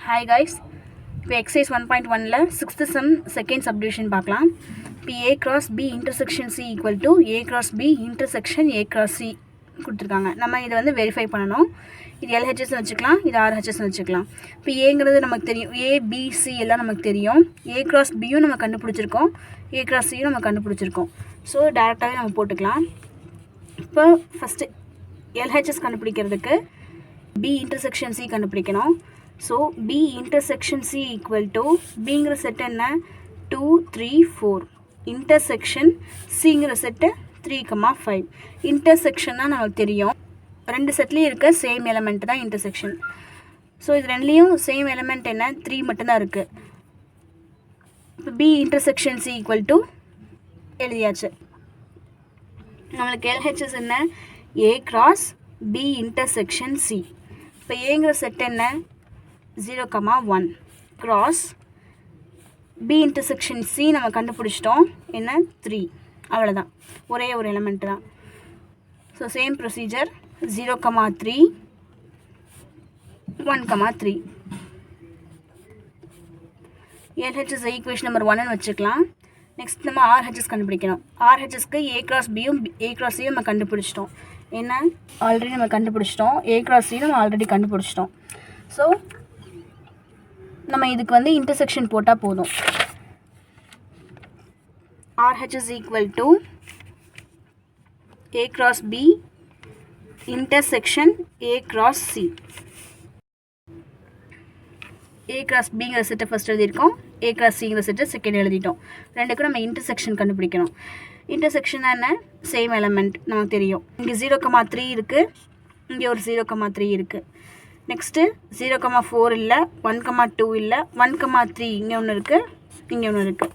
Hi guys, இப்போ exercise 1.1ல 6th sum second subdivision பார்க்கலாம். இப்போ a cross b intersection c equal to a cross b intersection a cross c கொடுத்துருக்காங்க. நம்ம இதை வந்து வெரிஃபை பண்ணணும். இது LHS வச்சுக்கலாம், இது RHS வச்சுக்கலாம். இப்போ ஏங்கிறது நமக்கு தெரியும், a b c எல்லாம் நமக்கு தெரியும். a cross bயும் நம்ம கண்டுபிடிச்சிருக்கோம், a cross cயும் நம்ம கண்டுபிடிச்சிருக்கோம். ஸோ டேரெக்டாகவே நம்ம போட்டுக்கலாம். இப்போ ஃபஸ்ட்டு LHS கண்டுபிடிக்கிறதுக்கு b intersection c கண்டுபிடிக்கணும். So b intersection c equal to bங்கிற செட் என்ன 2 3 4 intersection cங்கிற செட்டு 3,5 இன்டர்செக்ஷன்னா நமக்கு தெரியும், ரெண்டு செட்லேயும் இருக்க சேம் எலமெண்ட் தான் இன்டர்செக்ஷன். ஸோ இது ரெண்டுலேயும் சேம் எலமெண்ட் என்ன 3 மட்டும்தான் இருக்குது. இப்போ b intersection c equal to எழுதியாச்சு. நம்மளுக்கு LHS என்ன a cross b intersection c. இப்போ ஏங்கிற செட் என்ன 0,1 cross b intersection c நம்ம கண்டுபிடிச்சிட்டோம் என்ன 3, அவ்வளோதான், ஒரே ஒரு எலமெண்ட் தான். So same procedure 0,3 1,3 LHS equation number 1ன்னு வச்சுக்கலாம். நெக்ஸ்ட் நம்ம RHS கண்டுபிடிக்கணும். RHSக்கு a cross bயும் a cross cயும் நம்ம கண்டுபிடிச்சிட்டோம். என்ன ஆல்ரெடி நம்ம கண்டுபிடிச்சிட்டோம், a cross c நம்ம ஆல்ரெடி கண்டுபிடிச்சிட்டோம். ஸோ நம்ம இதுக்கு வந்து இன்டர்செக்ஷன் போட்டால் போதும். RHS equal to a cross b intersection a cross c. a cross bங்கிற செட்டை ஃபஸ்ட் எழுதியிருக்கோம், a cross cங்கிற செட்டை செகண்ட் எழுதிட்டோம். ரெண்டுக்கும் நம்ம இன்டர்செக்ஷன் கண்டுபிடிக்கணும். இன்டர்செக்ஷன் என்ன சேம் எலமெண்ட் நமக்கு தெரியும். இங்கே 0,3 இருக்குது, இங்கே ஒரு 0,3 இருக்குது. நெக்ஸ்ட்டு 0,4 இல்லை, 1,2 இல்லை, 1,3 இங்கே ஒன்று இருக்குது, இங்கே ஒன்று இருக்குது,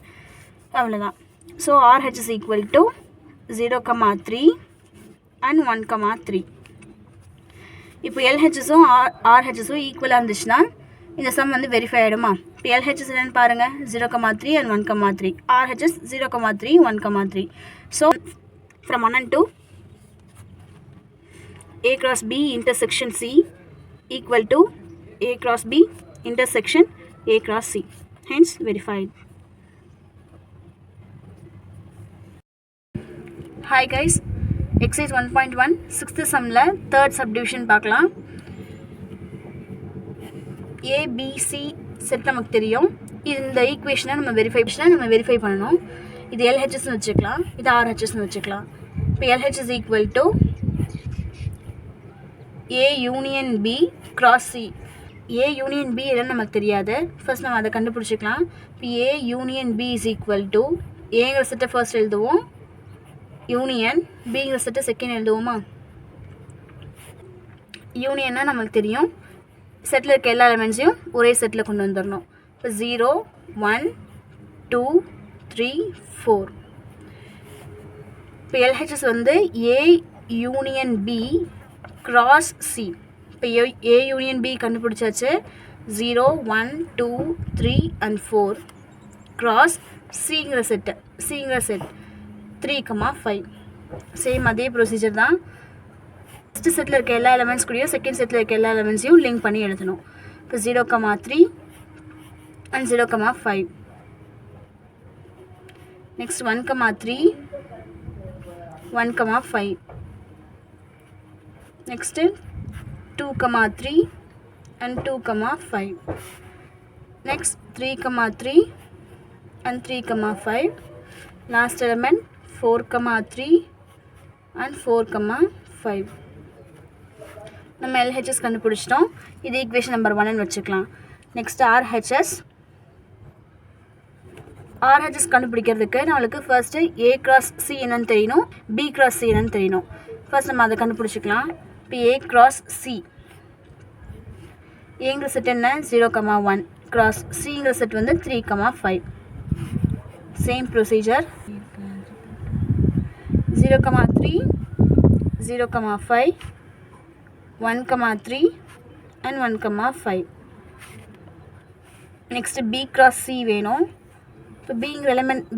அவ்வளோதான். So RHS equal to 0,3 and 1,3. இப்போ LHSும் RHSும் ஈக்குவலாக இருந்துச்சுன்னா இந்த சம் வந்து வெரிஃபை ஆகிடுமா? இப்போ LHS என்னன்னு பாருங்கள் 0,3 and 1,3, RHS 0,3 1,3. So from 1 and 2 a cross b intersection c equal to a cross b intersection a cross c, hence verified. Hi guys, exercise 1.1 6th sumல third subdivision பார்க்கலாம். a b c set நமக்கு தெரியும். இந்த ஈக்குவேஷனை நம்ம verify பண்ணணும். இது LHSன்னு வச்சுக்கலாம், இது RHSன்னு வச்சுக்கலாம். இப்போ LHS equal to a union b cross c. a union b என்னன்னு நமக்கு தெரியாது, ஃபர்ஸ்ட் நம்ம அதை கண்டுபிடிச்சிக்கலாம். இப்போ a union b is equal to ஏங்கிற செட்டை ஃபர்ஸ்ட் எழுதுவோம், யூனியன் பிங்கிற செட்டை செகண்ட் எழுதுவோமா? யூனியன்னா நமக்கு தெரியும், செட்டில் இருக்க எல்லா எலிமெண்ட்ஸையும் ஒரே செட்டில் கொண்டு வந்துடணும். இப்போ 0 1 2 3 4. இப்போ LHS வந்து a union b cross c. இப்போ a யூனியன் b கண்டுபிடிச்சாச்சு. 0 1 2 3 and 4 cross cங்கிற செட் 3,5. சேம் அதே ப்ரொசீஜர் தான். ஃபஸ்ட்டு செட்டில் இருக்க எல்லா எலமெண்ட்ஸ் கூடயும் செகண்ட் செட்டில் இருக்க எல்லா எலமெண்ட்ஸையும் லிங்க் பண்ணி எழுதணும். இப்போ 0,3 and 0,5. Next 1,3 1,5. Next 2,3 and 2,5. Next 3,3 and 3,5. Last element 4,3 and 4,5. நம்ம LHS கண்டுபிடிச்சிட்டோம். இது ஈக்குவேஷன் நம்பர் 1ன்னு வச்சுக்கலாம். நெக்ஸ்ட் RHS கண்டுபிடிக்கிறதுக்கு நம்மளுக்கு ஃபர்ஸ்ட்டு a cross c என்னன்னு தெரியணும், b cross c என்னன்னு தெரியணும். ஃபர்ஸ்ட் நம்ம அதை கண்டுபிடிச்சிக்கலாம். இப்போ a cross c ஏங்கிற செட் என்ன 0,1 cross cங்கிற செட் வந்து 3,5. Same procedure 0,3 0,5 1,3 and 1,5. Next b cross c வேணும். இப்போ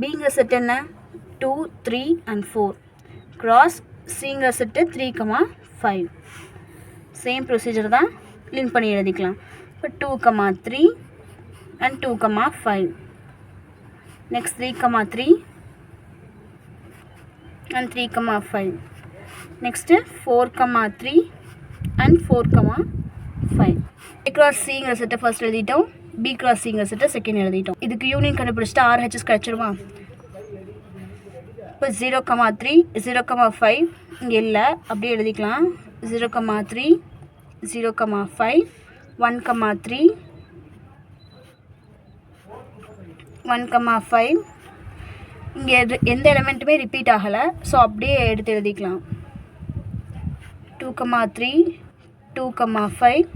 பிங்கிற செட் என்ன 2 3 and 4 cross cங்கிற செட்டு 3,5. சேம் ப்ரொசீஜர் தான், லிங்க் பண்ணி எழுதிக்கலாம். இப்போ 2, 3 and 2, 5. Next 3, 3 and 3, 5. Next 4, 3 and 4, 5. A cross C ங்கிற செட்டை ஃபர்ஸ்ட் எழுதிட்டோம், B cross C ங்கிற செட்டை செகண்ட் எழுதிட்டோம். இதுக்கு யூனியன் கண்டுபிடிச்சிட்டு RHS கிடச்சிருமா? இப்போ 0, 3, 0, 5 இங்கே இல்லை, அப்படியே எழுதிக்கலாம். 0, 3, 0, 5, 1, 3, 1, 5. இங்கே எந்த எலிமெண்ட்டுமே ரிப்பீட் ஆகலை, ஸோ அப்படியே எடுத்து எழுதிக்கலாம். 2, 3, 2, 5,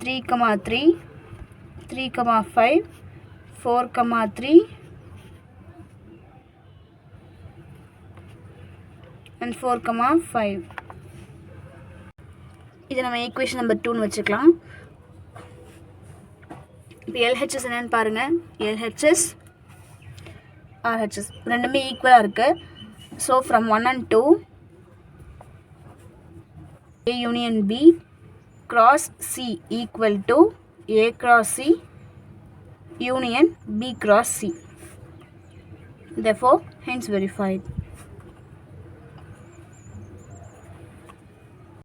3, 3, 3, 5, 4, 3 and 4, 5. இதை நம்ம ஈக்குவேஷன் நம்பர் 2ன்னு வச்சுக்கலாம். இப்போ LHS என்னென்னு பாருங்கள். LHS RHS ரெண்டுமே ஈக்குவலாக இருக்குது. So from 1 and 2 A union B cross C equal to A cross C union B cross C. Therefore, hence verified.